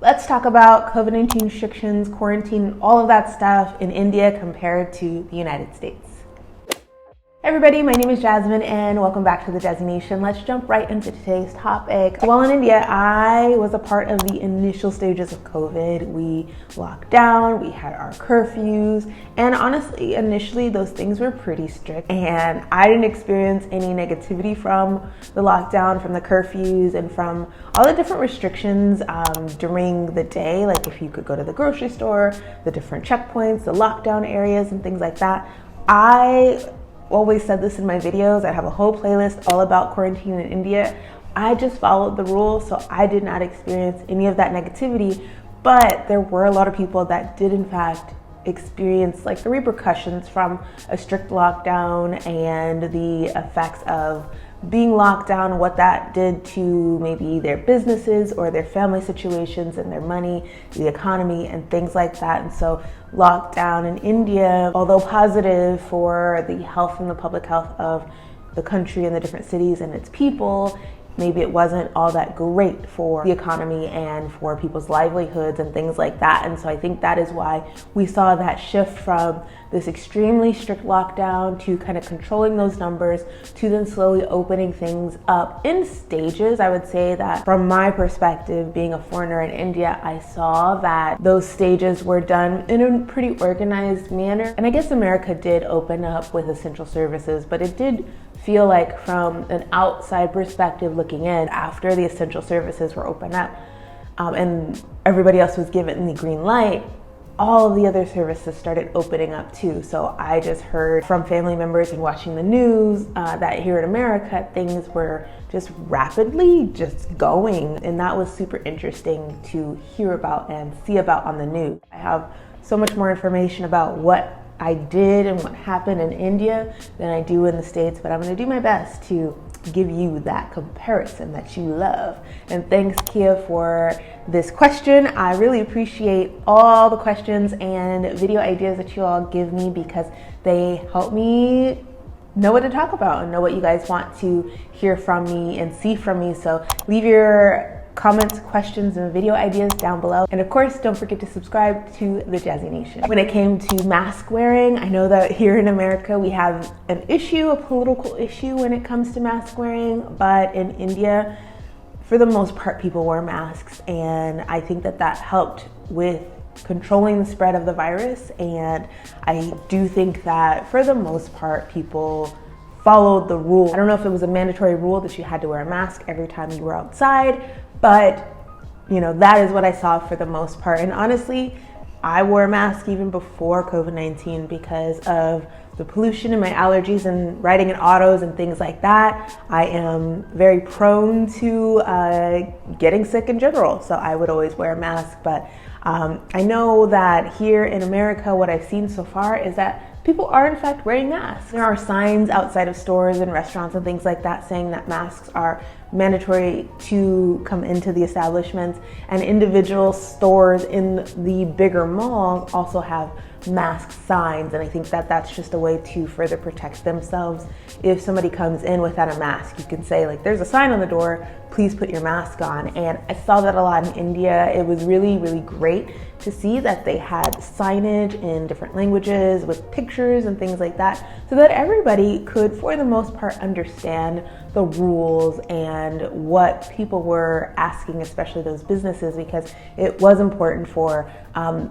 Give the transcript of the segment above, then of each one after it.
Let's talk about COVID-19 restrictions, quarantine, all of that stuff in India compared to the United States. Hey everybody, my name is Jasmine and welcome back to the Jazzy Nation. Let's jump right into today's topic. Well, in India, I was a part of the initial stages of COVID. We locked down, we had our curfews, and honestly, initially those things were pretty strict and I didn't experience any negativity from the lockdown, from the curfews, and from all the different restrictions during the day, like if you could go to the grocery store, the different checkpoints, the lockdown areas and things like that. I always said this in my videos. I have a whole playlist all about quarantine in India. I just followed the rules, so I did not experience any of that negativity, but there were a lot of people that did in fact experience like the repercussions from a strict lockdown and the effects of being locked down, what that did to maybe their businesses or their family situations and their money, the economy and things like that. And so lockdown in India, although positive for the health and the public health of the country and the different cities and its people, maybe it wasn't all that great for the economy and for people's livelihoods and things like that. And so I think that is why we saw that shift from this extremely strict lockdown to kind of controlling those numbers to then slowly opening things up in stages. I would say that from my perspective, being a foreigner in India, I saw that those stages were done in a pretty organized manner. And I guess America did open up with essential services, but it did feel like from an outside perspective looking in, after the essential services were opened up and everybody else was given the green light, all of the other services started opening up too. So I just heard from family members and watching the news that here in America, things were just rapidly just going. And that was super interesting to hear about and see about on the news. I have so much more information about what I did and what happened in India than I do in the States, but I'm gonna do my best to give you that comparison that you love. And thanks, Kia, for this question. I really appreciate all the questions and video ideas that you all give me because they help me know what to talk about and know what you guys want to hear from me and see from me. So leave your comments, questions, and video ideas down below. And of course, don't forget to subscribe to the Jazzy Nation. When it came to mask wearing, I know that here in America, we have an issue, a political issue when it comes to mask wearing, but in India, for the most part, people wear masks. And I think that that helped with controlling the spread of the virus. And I do think that for the most part, people followed the rule. I don't know if it was a mandatory rule that you had to wear a mask every time you were outside, but you know, that is what I saw for the most part. And honestly, I wore a mask even before COVID-19 because of the pollution and my allergies and riding in autos and things like that. I am very prone to getting sick in general, so I would always wear a mask. But I know that here in America, what I've seen so far is that people are in fact wearing masks. There are signs outside of stores and restaurants and things like that saying that masks are mandatory to come into the establishments, and individual stores in the bigger malls also have mask signs, and I think that that's just a way to further protect themselves. If somebody comes in without a mask, you can say like, there's a sign on the door, please put your mask on. And I saw that a lot in India. It was really, really great to see that they had signage in different languages with pictures and things like that, so that everybody could, for the most part, understand the rules and what people were asking, especially those businesses, because it was important for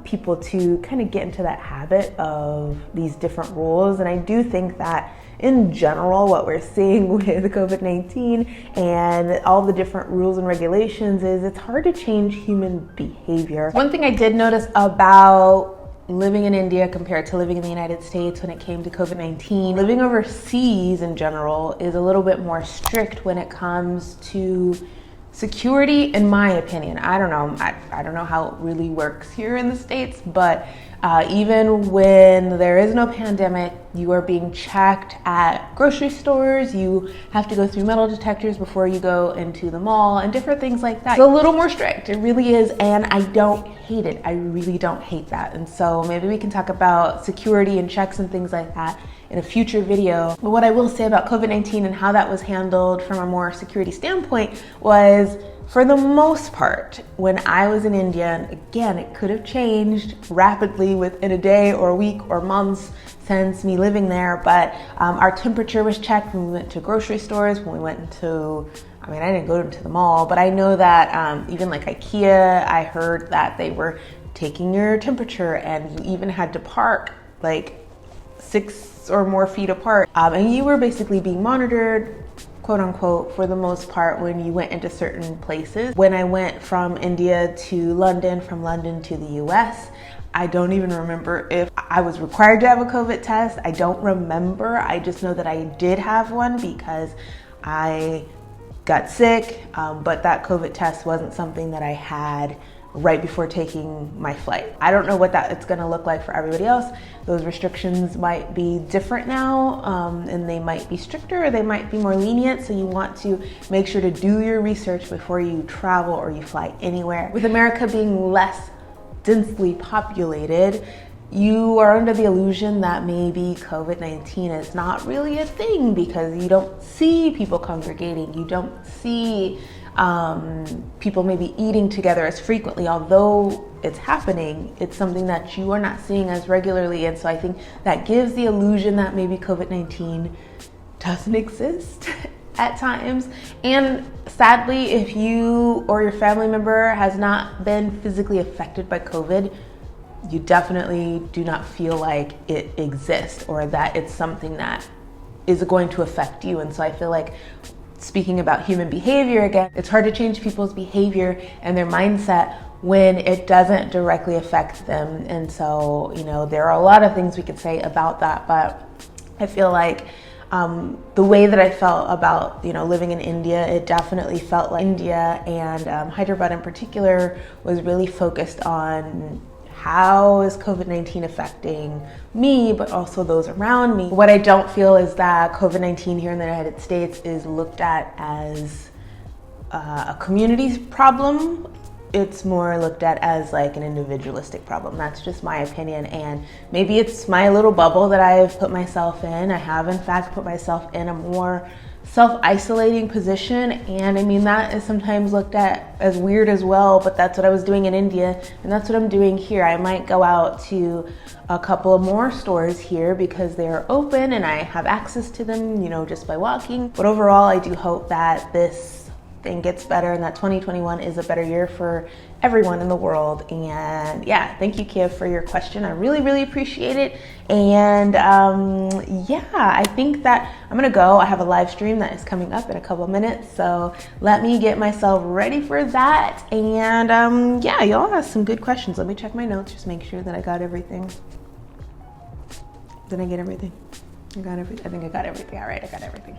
people to kind of get into that habit of these different rules. And I do think that in general, what we're seeing with COVID-19 and all the different rules and regulations is it's hard to change human behavior. One thing I did notice about living in India compared to living in the United States when it came to COVID-19, living overseas in general is a little bit more strict when it comes to security, in my opinion. I don't know. I don't know how it really works here in the States, but even when there is no pandemic, you are being checked at grocery stores. You have to go through metal detectors before you go into the mall and different things like that. It's a little more strict. It really is. And I don't hate it. I really don't hate that. And so maybe we can talk about security and checks and things like that in a future video. But what I will say about COVID-19 and how that was handled from a more security standpoint was For the most part, when I was in India, and again, it could have changed rapidly within a day or a week or months since me living there, but our temperature was checked when we went to grocery stores, when we went into, I mean, I didn't go into the mall, but I know that even like IKEA, I heard that they were taking your temperature, and you even had to park like 6 or more feet apart. And you were basically being monitored, quote unquote, for the most part when you went into certain places. When I went from India to London, from London to the US, I don't even remember if I was required to have a COVID test. I don't remember. I just know that I did have one because I got sick, but that COVID test wasn't something that I had right before taking my flight. I don't know what it's gonna look like for everybody else. Those restrictions might be different now, and they might be stricter or they might be more lenient. So you want to make sure to do your research before you travel or you fly anywhere. With America being less densely populated, you are under the illusion that maybe COVID-19 is not really a thing because you don't see people congregating, you don't see people maybe eating together as frequently. Although it's happening, it's something that you are not seeing as regularly, and so I think that gives the illusion that maybe COVID-19 doesn't exist at times. And sadly, if you or your family member has not been physically affected by COVID, you definitely do not feel like it exists or that it's something that is going to affect you. And so I feel like, speaking about human behavior again, it's hard to change people's behavior and their mindset when it doesn't directly affect them. And so, you know, there are a lot of things we could say about that, but I feel like the way that I felt about, you know, living in India, it definitely felt like India and Hyderabad in particular was really focused on how is COVID-19 affecting me, but also those around me. What I don't feel is that COVID-19 here in the United States is looked at as a community problem. It's more looked at as like an individualistic problem. That's just my opinion, and maybe it's my little bubble that I've put myself in. I have in fact put myself in a more self-isolating position, and I mean that is sometimes looked at as weird as well, but that's what I was doing in India and that's what I'm doing here. I might go out to a couple of more stores here because they are open and I have access to them, you know, just by walking. But overall, I do hope that this thing gets better and that 2021 is a better year for everyone in the world. And yeah, thank you, Kiev, for your question. I really, really appreciate it. And yeah, I think that I'm gonna go. I have a live stream that is coming up in a couple of minutes, so let me get myself ready for that. And yeah, y'all have some good questions. Let me check my notes, just make sure that I got everything. Did I get everything? I got everything. I think I got everything. All right, I got everything.